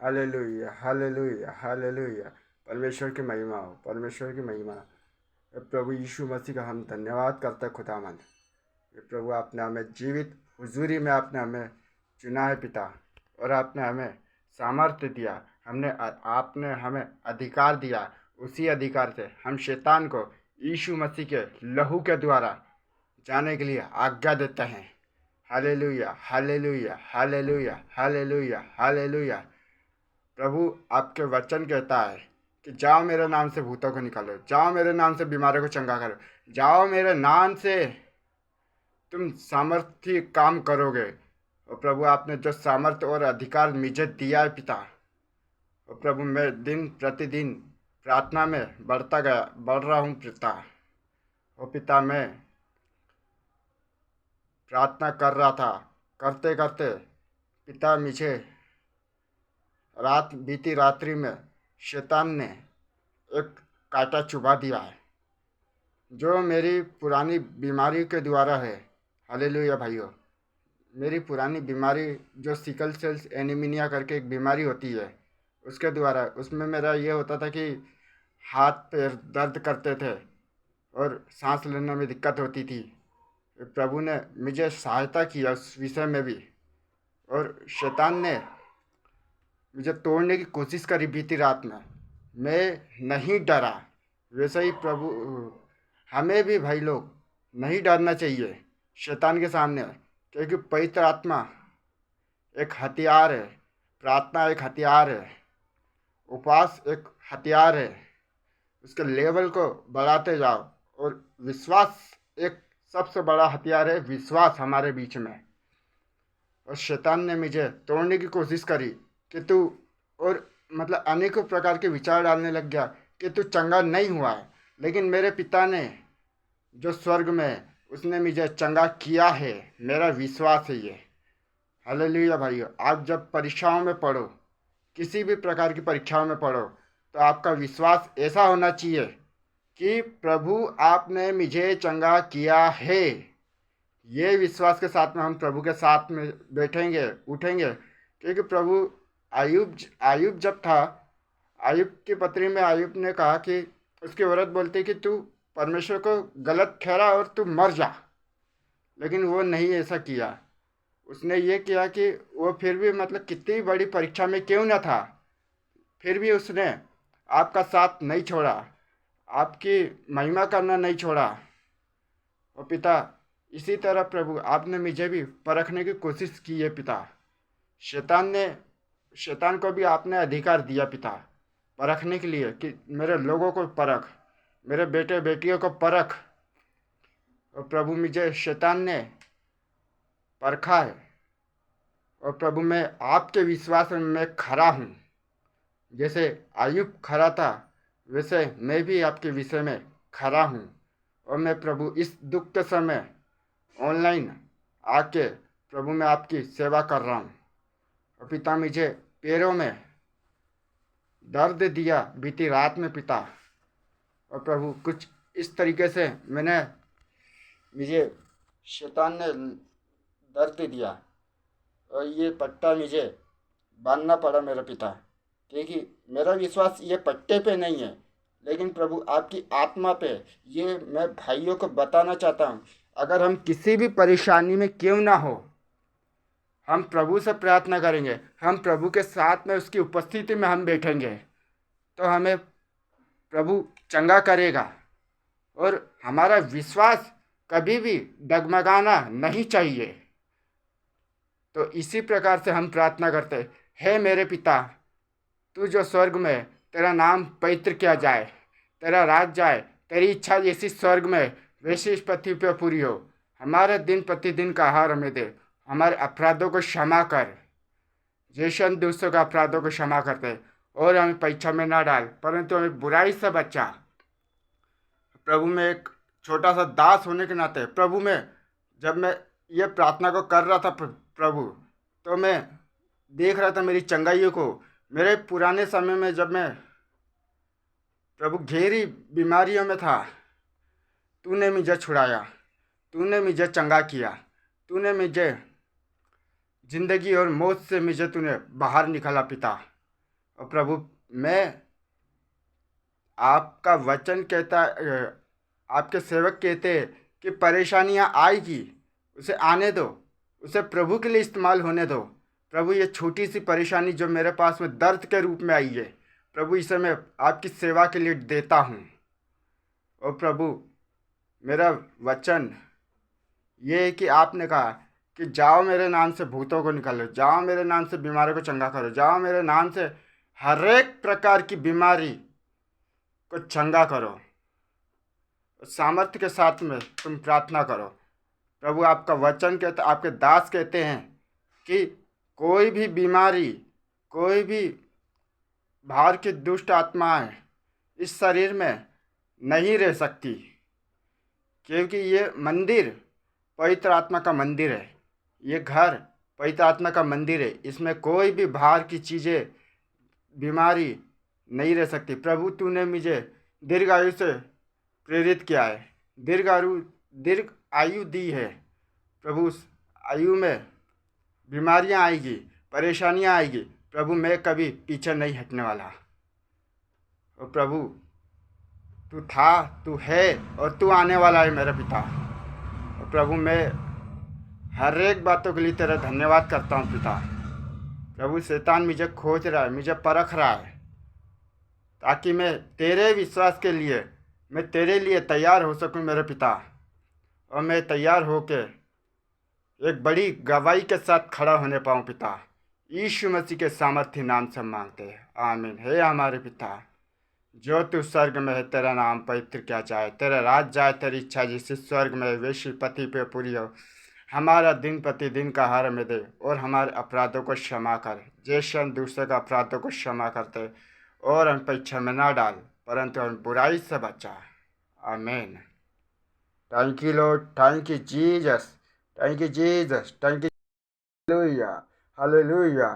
Hallelujah, hallelujah, hallelujah. परमेश्वर की महिमा हो, परमेश्वर की महिमा। प्रभु यीशु मसीह का हम धन्यवाद करते हैं खुदावंद। ये प्रभु आपने हमें जीवित हुजूरी में आपने हमें चुना है पिता, और आपने हमें सामर्थ्य दिया। आपने हमें अधिकार दिया। उसी अधिकार से हम शैतान को यीशु मसीह के लहू के द्वारा जाने के लिए आज्ञा देते हैं। Hallelujah, hallelujah, hallelujah, hallelujah, hallelujah. प्रभु आपके वचन कहता है कि जाओ मेरे नाम से भूतों को निकालो, जाओ मेरे नाम से बीमारों को चंगा करो, जाओ मेरे नाम से तुम सामर्थ्य काम करोगे। और प्रभु आपने जो सामर्थ्य और अधिकार मुझे दिया है पिता, और प्रभु मैं दिन प्रतिदिन प्रार्थना में बढ़ रहा हूँ पिता। और पिता मैं प्रार्थना कर रहा था, करते करते पिता मुझे बीती रात्रि में शैतान ने एक कांटा चुभा दिया है, जो मेरी पुरानी बीमारी के द्वारा है। हालेलुया भाइयों। मेरी पुरानी बीमारी जो सिकल सेल्स एनीमिया करके एक बीमारी होती है, उसके द्वारा उसमें मेरा ये होता था कि हाथ पैर दर्द करते थे और सांस लेने में दिक्कत होती थी। प्रभु ने मुझे सहायता किया उस विषय में भी, और शैतान ने मुझे तोड़ने की कोशिश करी बीती रात में। मैं नहीं डरा। वैसे ही प्रभु हमें भी भाई लोग नहीं डरना चाहिए शैतान के सामने, क्योंकि पवित्र आत्मा एक हथियार है, प्रार्थना एक हथियार है, उपवास एक हथियार है। उसके लेवल को बढ़ाते जाओ, और विश्वास एक सबसे बड़ा हथियार है, विश्वास हमारे बीच में। और शैतान ने मुझे तोड़ने की कोशिश करी कि तू, और मतलब अनेकों प्रकार के विचार डालने लग गया कि तू चंगा नहीं हुआ है। लेकिन मेरे पिता ने जो स्वर्ग में है, उसने मुझे चंगा किया है। मेरा विश्वास है ये। हालेलुया भाइयों। आप जब परीक्षाओं में पढ़ो, किसी भी प्रकार की परीक्षाओं में पढ़ो, तो आपका विश्वास ऐसा होना चाहिए कि प्रभु आपने मुझे चंगा किया है। ये विश्वास के साथ में हम प्रभु के साथ में बैठेंगे उठेंगे, क्योंकि प्रभु आयुब जब था, आयुब की पत्री में आयुब ने कहा कि उसकी औरत बोलती कि तू परमेश्वर को गलत ठहरा और तू मर जा। लेकिन वो नहीं ऐसा किया। उसने ये किया कि वो फिर भी मतलब कितनी बड़ी परीक्षा में क्यों ना था, फिर भी उसने आपका साथ नहीं छोड़ा, आपकी महिमा करना नहीं छोड़ा। और पिता, इसी तरह प्रभु आपने मुझे भी परखने की कोशिश की है पिता। शैतान को भी आपने अधिकार दिया पिता, परखने के लिए कि मेरे लोगों को परख, मेरे बेटे बेटियों को परख। और प्रभु मुझे शैतान ने परखा है, और प्रभु मैं आपके विश्वास में मैं खरा हूँ। जैसे आयुब खरा था, वैसे मैं भी आपके विषय में खरा हूँ। और मैं प्रभु इस दुख के समय ऑनलाइन आके प्रभु मैं आपकी सेवा कर रहा हूँ। और पिता मुझे पैरों में दर्द दिया बीती रात में पिता। और प्रभु कुछ इस तरीके से मुझे शैतान ने दर्द दिया, और ये पट्टा मुझे बांधना पड़ा मेरे पिता, क्योंकि मेरा विश्वास ये पट्टे पे नहीं है, लेकिन प्रभु आपकी आत्मा पे। ये मैं भाइयों को बताना चाहता हूँ, अगर हम किसी भी परेशानी में क्यों ना हो, हम प्रभु से प्रार्थना करेंगे, हम प्रभु के साथ में उसकी उपस्थिति में हम बैठेंगे, तो हमें प्रभु चंगा करेगा। और हमारा विश्वास कभी भी डगमगाना नहीं चाहिए। तो इसी प्रकार से हम प्रार्थना करते हैं, हे मेरे पिता, तू जो स्वर्ग में, तेरा नाम पवित्र किया जाए, तेरा राज जाए, तेरी इच्छा जैसी स्वर्ग में वैसी इस पृथ्वी पर पूरी हो। हमारे दिन प्रतिदिन का आहार हमें दे, हमारे अपराधों को क्षमा कर, जैसे हम दूसरों के अपराधों को क्षमा करते, और हमें परीक्षा में ना डाल, परंतु हमें बुराई से बचा। प्रभु में एक छोटा सा दास होने के नाते प्रभु में, जब मैं ये प्रार्थना को कर रहा था प्रभु, तो मैं देख रहा था मेरी चंगाइयों को। मेरे पुराने समय में जब मैं प्रभु गहरी बीमारियों में था, तूने मुझे छुड़ाया, तूने मुझे चंगा किया, तूने मुझे जिंदगी और मौत से मुझे तूने बाहर निकाला पिता। और प्रभु, मैं आपका वचन कहता, आपके सेवक कहते हैं कि परेशानियां आएगी, उसे आने दो, उसे प्रभु के लिए इस्तेमाल होने दो। प्रभु, ये छोटी सी परेशानी जो मेरे पास में दर्द के रूप में आई है, प्रभु इसे मैं आपकी सेवा के लिए देता हूँ। और प्रभु, मेरा वचन ये है कि आपने कहा कि जाओ मेरे नाम से भूतों को निकालो, जाओ मेरे नाम से बीमारों को चंगा करो, जाओ मेरे नाम से हर एक प्रकार की बीमारी को चंगा करो। सामर्थ्य के साथ में तुम प्रार्थना करो। प्रभु, आपका वचन कहता, आपके दास कहते हैं कि कोई भी बीमारी, कोई भी बाहर की दुष्ट आत्माएं इस शरीर में नहीं रह सकती, क्योंकि ये मंदिर पवित्र आत्मा का मंदिर है। ये घर पवित्र आत्मा का मंदिर है। इसमें कोई भी बाहर की चीज़ें, बीमारी नहीं रह सकती। प्रभु, तूने मुझे दीर्घ आयु से प्रेरित किया है, दीर्घ आयु दी है। प्रभु, उस आयु में बीमारियां आएगी, परेशानियां आएगी। प्रभु, मैं कभी पीछे नहीं हटने वाला। और प्रभु, तू था, तू है और तू आने वाला है मेरे पिता। और प्रभु, मैं हर एक बातों के लिए तेरा धन्यवाद करता हूँ पिता। प्रभु, शैतान मुझे खोज रहा है, मुझे परख रहा है, ताकि मैं तेरे विश्वास के लिए, मैं तेरे लिए तैयार हो सकूं मेरे पिता। और मैं तैयार होके एक बड़ी गवाही के साथ खड़ा होने पाऊँ पिता। यीशु मसीह के सामर्थ्य नाम से मांगते हैं, आमीन। हे हमारे पिता जो तू स्वर्ग में है, तेरा नाम पवित्र किया जाए, तेरा राज जाए, तेरी इच्छा जिस स्वर्ग में वैसी पति पे पूरी हो। हमारा दिन प्रतिदिन का आहार हमें दे, और हमारे अपराधों को क्षमा कर जैसे हम दूसरे का अपराधों को क्षमा करते, और हम परीक्षा में ना डाल, परंतु हम बुराई से बचा। आमीन। Thank you Lord, thank you Jesus, thank you Jesus, thank you, hallelujah, hallelujah.